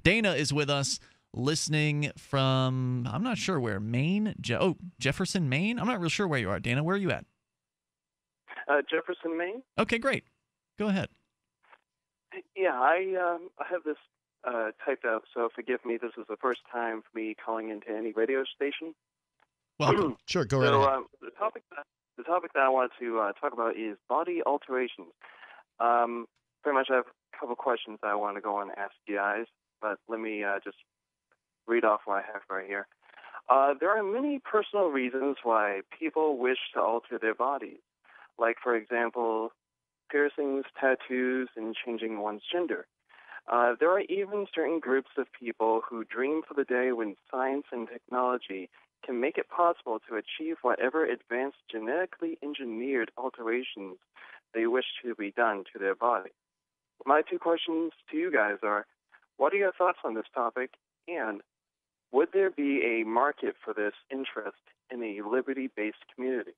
Dana is with us, listening from, I'm not sure where, Maine? Jefferson, Maine? I'm not real sure where you are. Dana, where are you at? Jefferson, Maine. Okay, great. Go ahead. Yeah, I have this typed out, so forgive me. This is the first time for me calling into any radio station. Welcome. Sure, go right ahead. The topic that I wanted to talk about is body alterations. Pretty much I have a couple questions that I want to go and ask you guys, but let me just read off what I have right here. There are many personal reasons why people wish to alter their bodies, like, for example, piercings, tattoos, and changing one's gender. There are even certain groups of people who dream for the day when science and technology can make it possible to achieve whatever advanced genetically engineered alterations they wish to be done to their body. My two questions to you guys are, what are your thoughts on this topic, and would there be a market for this interest in a liberty-based community?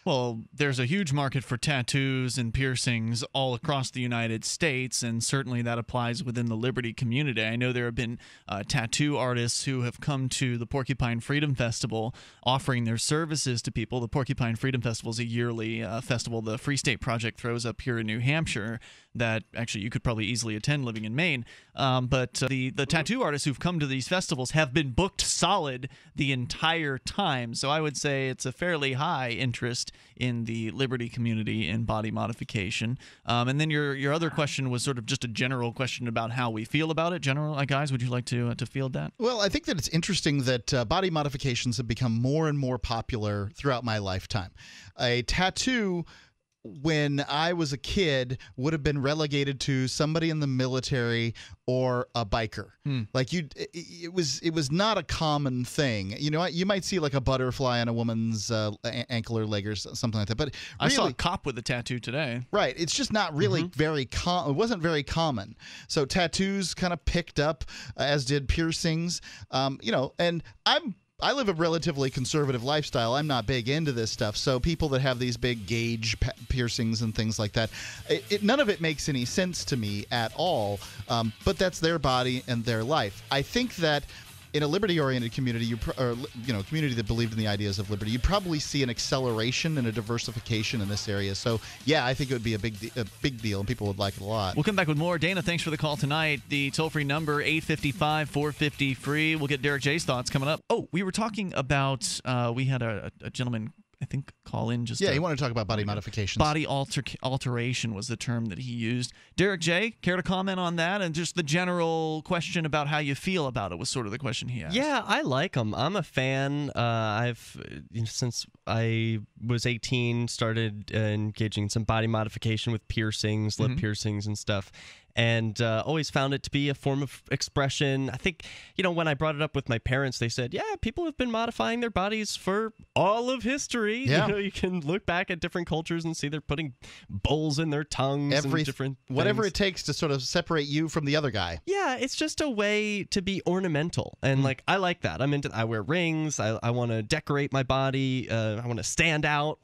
Well, there's a huge market for tattoos and piercings all across the United States, and certainly that applies within the liberty community. I know there have been tattoo artists who have come to the Porcupine Freedom Festival offering their services to people. The Porcupine Freedom Festival is a yearly festival the Free State Project throws up here in New Hampshire that actually you could probably easily attend living in Maine. But the tattoo artists who've come to these festivals have been booked solid the entire time. So I would say it's a fairly high interest in the liberty community in body modification. And then your other question was sort of just a general question about how we feel about it. General, guys, would you like to field that? Well, I think that it's interesting that body modifications have become more and more popular throughout my lifetime. A tattoo, when I was a kid, would have been relegated to somebody in the military or a biker. Like it was not a common thing. You know, you might see like a butterfly on a woman's ankle or leg or something like that. But I saw a cop with a tattoo today. Right. It's just not really very common. It wasn't very common. So tattoos kind of picked up, as did piercings. And I live a relatively conservative lifestyle. I'm not big into this stuff. So people that have these big gauge piercings and things like that, none of it makes any sense to me at all. But that's their body and their life. I think that in a liberty-oriented community, community that believed in the ideas of liberty, you'd probably see an acceleration and a diversification in this area. So, yeah, I think it would be a big deal, and people would like it a lot. We'll come back with more. Dana, thanks for the call tonight. The toll-free number, 855-450-FREE. We'll get Derek J's thoughts coming up. Oh, we were talking about we had a gentleman, I think, call in just he wanted to talk about body modifications. Body alteration was the term that he used. Derek J., care to comment on that? And just the general question about how you feel about it was sort of the question he asked. Yeah, I like them. I'm a fan. Since I was 18, started engaging in some body modification with piercings, lip piercings and stuff. And always found it to be a form of expression. I think, when I brought it up with my parents, they said, yeah, people have been modifying their bodies for all of history. Yeah. You can look back at different cultures and see they're putting bowls in their tongues and different things. Whatever it takes to sort of separate you from the other guy. Yeah, it's just a way to be ornamental. And, I like that. I wear rings. I want to decorate my body. I want to stand out.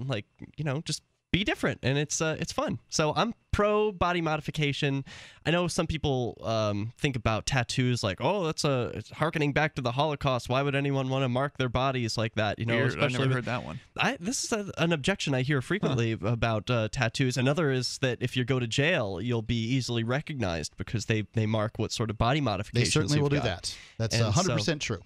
Just be different, and it's fun. So I'm pro body modification. I know some people think about tattoos like, oh, it's harkening back to the Holocaust. Why would anyone want to mark their bodies like that? Weird. I've never heard that one. This is an objection I hear frequently about tattoos. Another is that if you go to jail, you'll be easily recognized because they mark what sort of body modifications They certainly will do got. that. That's 100% true.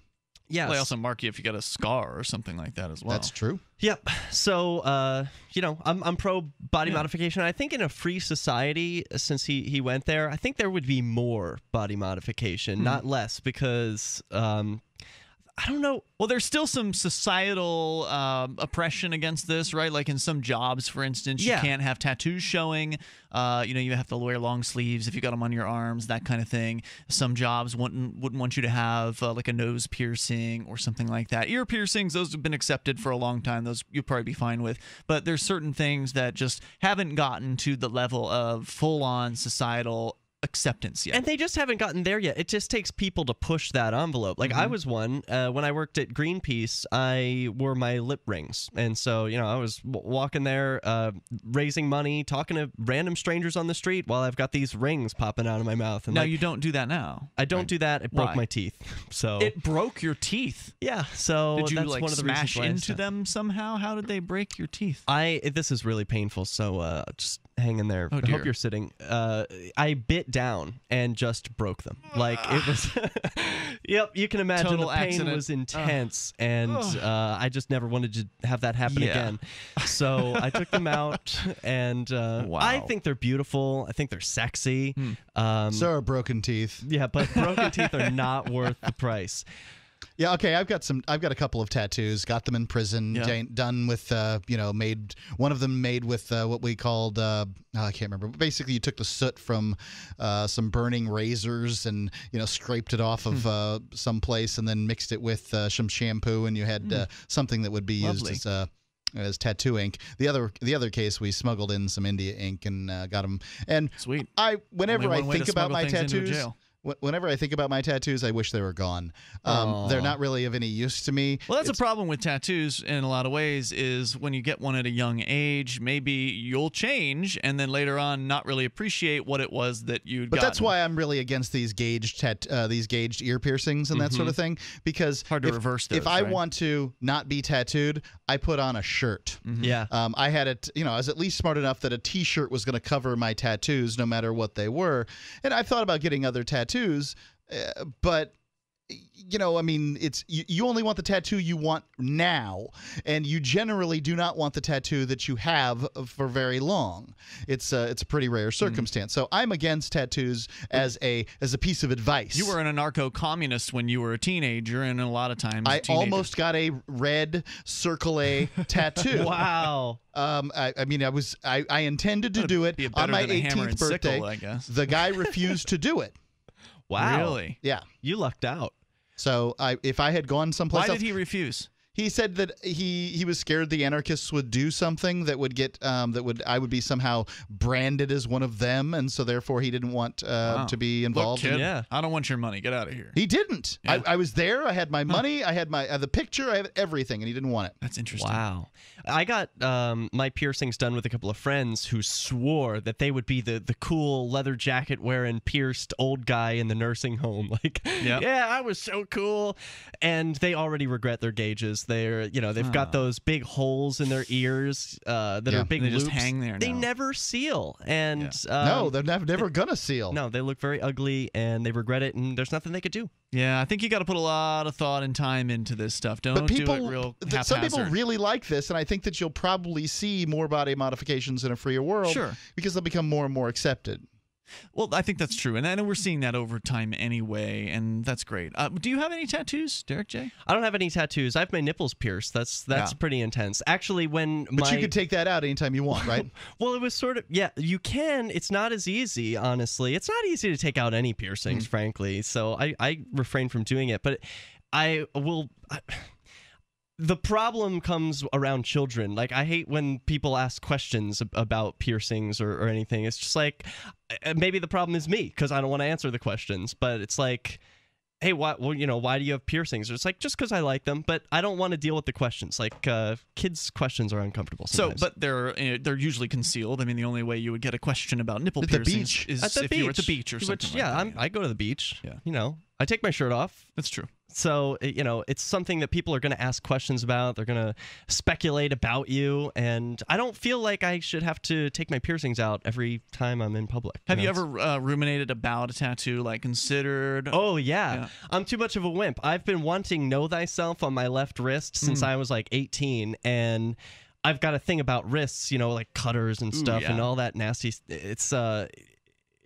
Yeah, Well, they also mark you if you got a scar or something like that as well. That's true. Yep. So, I'm pro body modification. I think in a free society, since he went there, I think there would be more body modification, not less, because I don't know. Well, there's still some societal oppression against this, right? Like in some jobs, for instance, you can't have tattoos showing. You have to wear long sleeves if you got them on your arms, that kind of thing. Some jobs wouldn't want you to have like a nose piercing or something like that. Ear piercings, those have been accepted for a long time. Those you'll probably be fine with. But there's certain things that just haven't gotten to the level of full-on societal acceptance yet. And they just haven't gotten there yet. It just takes people to push that envelope. Like I was one when I worked at Greenpeace. I wore my lip rings, and so I was walking there, raising money, talking to random strangers on the street while I've got these rings popping out of my mouth. And now you don't do that now. I don't do that. It broke Why? my teeth. So It broke your teeth. yeah. So Did you that's like one of the smash reasons why I into stopped. them somehow? How did they break your teeth? This is really painful, so just hang in there. Oh, I dear. hope you're sitting. I bit down and just broke them. Like it was. Yep, you can imagine Total the pain accident. was intense, and I just never wanted to have that happen again. So I took them out, and I think they're beautiful. I think they're sexy. So are broken teeth. Yeah, but broken teeth are not worth the price. Yeah, okay. I've got a couple of tattoos. Got them in prison. Yeah. Done with made one of them made with what we called I can't remember. Basically, you took the soot from some burning razors and scraped it off of some place and then mixed it with some shampoo, and you had something that would be used as tattoo ink. The other case, we smuggled in some India ink and got them. And Sweet. Whenever Only I one way think to about smuggle my things into a tattoos. jail. Whenever I think about my tattoos, I wish they were gone. They're not really of any use to me. Well, that's a problem with tattoos in a lot of ways, is when you get one at a young age, maybe you'll change and then later on not really appreciate what it was that you'd But that's gotten. why I'm really against these gauged ear piercings and that sort of thing, because Hard to reverse those, if I right? want to not be tattooed, I put on a shirt. Yeah. I had it, I was at least smart enough that a T-shirt was going to cover my tattoos no matter what they were. And I thought about getting other tattoos, but I mean, it's you only want the tattoo you want now, and you generally do not want the tattoo that you have for very long. It's a pretty rare circumstance. So I'm against tattoos as a piece of advice. You were an anarcho-communist when you were a teenager, and a lot of times I almost got a red Circle A tattoo. Wow. I mean, I intended to do it be on better my than a hammer 18th and birthday. sickle, I guess. The guy refused to do it. Wow. Really? Yeah. You lucked out. So if I had gone someplace Why else, did he refuse? he said that he was scared the anarchists would do something that would get I would be somehow branded as one of them, and so therefore he didn't want to be involved. Look, kid, Yeah. I don't want your money. Get out of here. He didn't. Yeah. I was there. I had my money. I had my the picture. I had everything, and he didn't want it. That's interesting. Wow. I got my piercings done with a couple of friends who swore that they would be the cool leather jacket wearing pierced old guy in the nursing home. Like, yeah, I was so cool. And they already regret their gauges. They've got those big holes in their ears that are big They loops. just hang there They now. never seal. And No, they're never gonna seal. no, they look very ugly and they regret it, and there's nothing they could do. Yeah, I think you got to put a lot of thought and time into this stuff. Don't But people, do it real some people haphazard. really like this, and I think that you'll probably see more body modifications in a freer world. Sure. Because they'll become more and more accepted. Well, I think that's true, and I know we're seeing that over time anyway, and that's great. Do you have any tattoos, Derek J? I don't have any tattoos. I have my nipples pierced. That's Yeah. pretty intense. Actually, when But you could take that out anytime you want, right? Well, it was sort of, yeah, you can. It's not as easy, honestly. It's not easy to take out any piercings, frankly. So I refrain from doing it. But I will. The problem comes around children. Like, I hate when people ask questions about piercings or anything. It's just like, maybe the problem is me because I don't want to answer the questions. But it's like, hey, why do you have piercings? It's like, just because I like them, but I don't want to deal with the questions. Like, kids' questions are uncomfortable sometimes. So, but they're usually concealed. I mean, the only way you would get a question about nipple At the piercings beach. is At the if beach. you were at the beach or something. Which, like yeah, that. I go to the beach. Yeah. I take my shirt off. That's true. So, it's something that people are going to ask questions about. They're going to speculate about you. And I don't feel like I should have to take my piercings out every time I'm in public. Have you ever ruminated about a tattoo, like considered? Oh, yeah. Yeah. I'm too much of a wimp. I've been wanting Know Thyself on my left wrist since I was like 18. And I've got a thing about wrists, like cutters and stuff yeah. and all that nasty.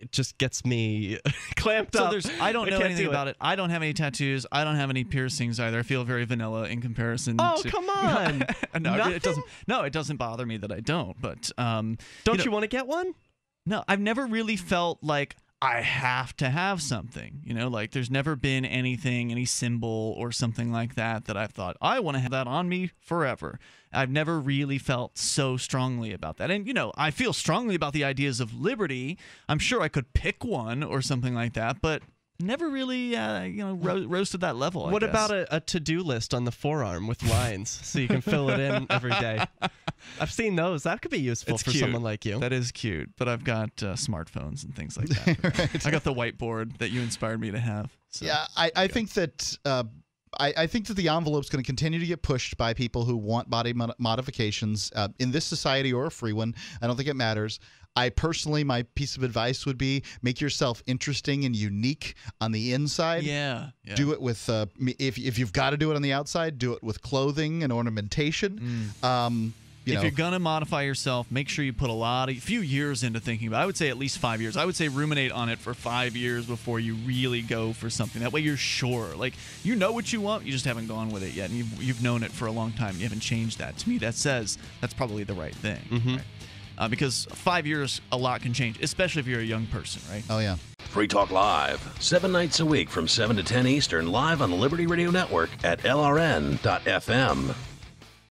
It just gets me clamped So up. I don't know can't anything do about it. I don't have any tattoos. I don't have any piercings either. I feel very vanilla in comparison. Oh, to... come on. No, Nothing? it doesn't. No, it doesn't bother me that I don't. But Don't you want to get one? No, I've never really felt like I have to have something, like there's never been anything, any symbol or something like that I've thought, I want to have that on me forever. I've never really felt so strongly about that. And, I feel strongly about the ideas of liberty. I'm sure I could pick one or something like that, but never really, rose to that level. What about a to-do list on the forearm with lines so you can fill it in every day? I've seen those. That could be useful for someone like you. That is cute, but I've got smartphones and things like that. Right. I got the whiteboard that you inspired me to have. So. Yeah, I think that I think that the envelope's going to continue to get pushed by people who want body modifications in this society or a free one. I don't think it matters. I personally, my piece of advice would be make yourself interesting and unique on the inside. Yeah. Do it with if you've got to do it on the outside, do it with clothing and ornamentation. If you're gonna modify yourself, make sure you put a few years into thinking about it. I would say at least 5 years. I would say ruminate on it for 5 years before you really go for something. That way you're sure. Like, you know what you want, you just haven't gone with it yet. And you've known it for a long time. You haven't changed that. To me, that says that's probably the right thing. Right? Because 5 years, a lot can change, especially if you're a young person, right? Oh, yeah. Free Talk Live, 7 nights a week from 7 to 10 Eastern, live on the Liberty Radio Network at LRN.FM.